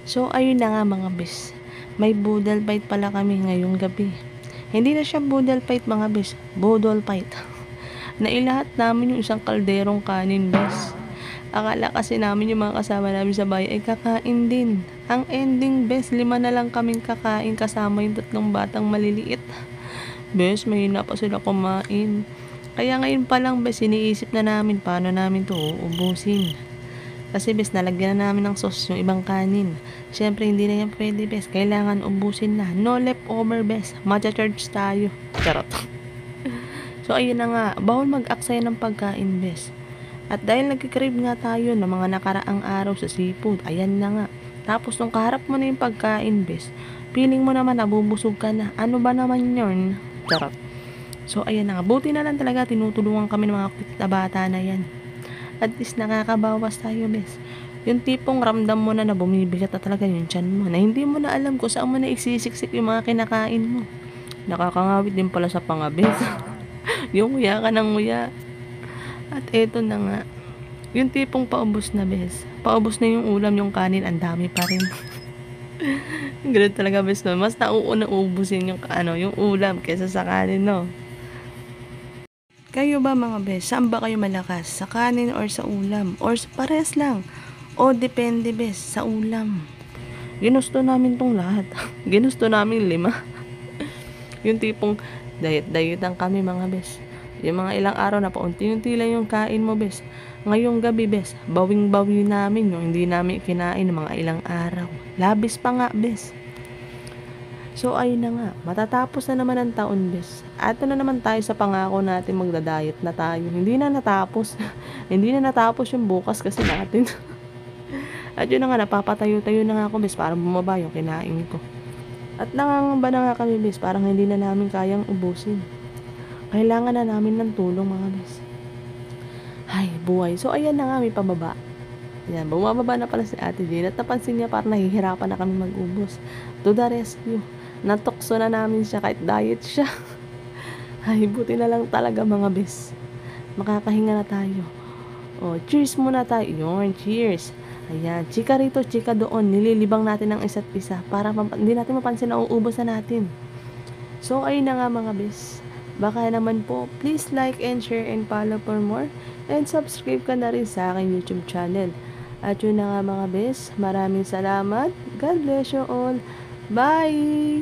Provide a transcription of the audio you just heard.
So, ayun na nga mga bes. May budal fight pala kami ngayong gabi. Hindi na siya budal fight mga bes. Budol fight. Nailahat namin yung isang kalderong kanin bes. Akala kasi namin yung mga kasama namin sa bahay ay kakain din. Ang ending bes, 5 na lang kaming kakain kasama yung 3 batang maliliit. Bes, mahina pa sila kumain. Kaya ngayon pa lang bes, iniisip na namin paano namin to ubusin. Kasi bes, nalagyan na namin ng sauce yung ibang kanin. Siyempre, hindi na yan pwede bes. Kailangan ubusin na. No leftover bes. Matcha-charge tayo. Charot. So, ayun na nga. Bawal mag-aksaya ng pagkain bes. At dahil nagkikrave nga tayo ng mga nakaraang araw sa seafood, ayan na nga. Tapos, nung kaharap mo na yung pagkain bes, feeling mo naman nabubusog ka na. Ano ba naman yun? Charot. So, ayan na nga. Buti na lang talaga tinutulungan kami ng mga kulit na bata na yan. At least nakakabawas tayo bes. Yung tipong ramdam mo na bumibigat na talaga yung tiyan mo, na hindi mo na alam kung saan mo na iksisiksik yung mga kinakain mo. Nakakangawit din pala sa pangabes. Yung nguya ka ng nguya. At eto na nga. Yung tipong paubos na bes. Paubos na yung ulam, yung kanin, ang dami pa rin. Ganun talaga bes no. Mas nauuna ubusin yung yung ulam kaysa sa kanin no. Kayo ba mga bes, saan ba kayo malakas? Sa kanin or sa ulam? Or pares lang? O depende bes, sa ulam. Ginusto namin tong lahat. Ginusto namin 5. Yung tipong diet-dietan kami mga bes. Yung mga ilang araw na paunti-unti lang yung kain mo bes. Ngayong gabi bes, bawing-bawi namin yung hindi namin kinain ng mga ilang araw. Labis pa nga bes. So ayun na nga, matatapos na naman ang taon bes. Ato na naman tayo sa pangako natin magda-diet na tayo. Hindi na natapos. Hindi na natapos yung bukas kasi natin. At yun na nga, napapatayo-tayo na nga ako bes para bumaba yung kinain ko. At nangangamba na nga kami bes, parang hindi na namin kayang ubusin. Kailangan na namin ng tulong mga bes. Ay, buhay. So ayan na nga, may pababa. Yan, bumababa na pala si Ate Jane at napansin niya parang nahihirapan na kami mag-ubos. To the rescue. Natokso na namin siya kahit diet siya. Ay, buti na lang talaga mga bes. Makakahinga na tayo. O, cheers muna tayo. Yun, cheers. Ayan, chika rito, chika doon. Nililibang natin ang isa't isa para hindi natin mapansin na uubos na natin. So, ayun na nga mga bes. Baka naman po, please like and share and follow for more. And subscribe ka na rin sa aking YouTube channel. At yun na nga mga bes. Maraming salamat. God bless you all. Bye!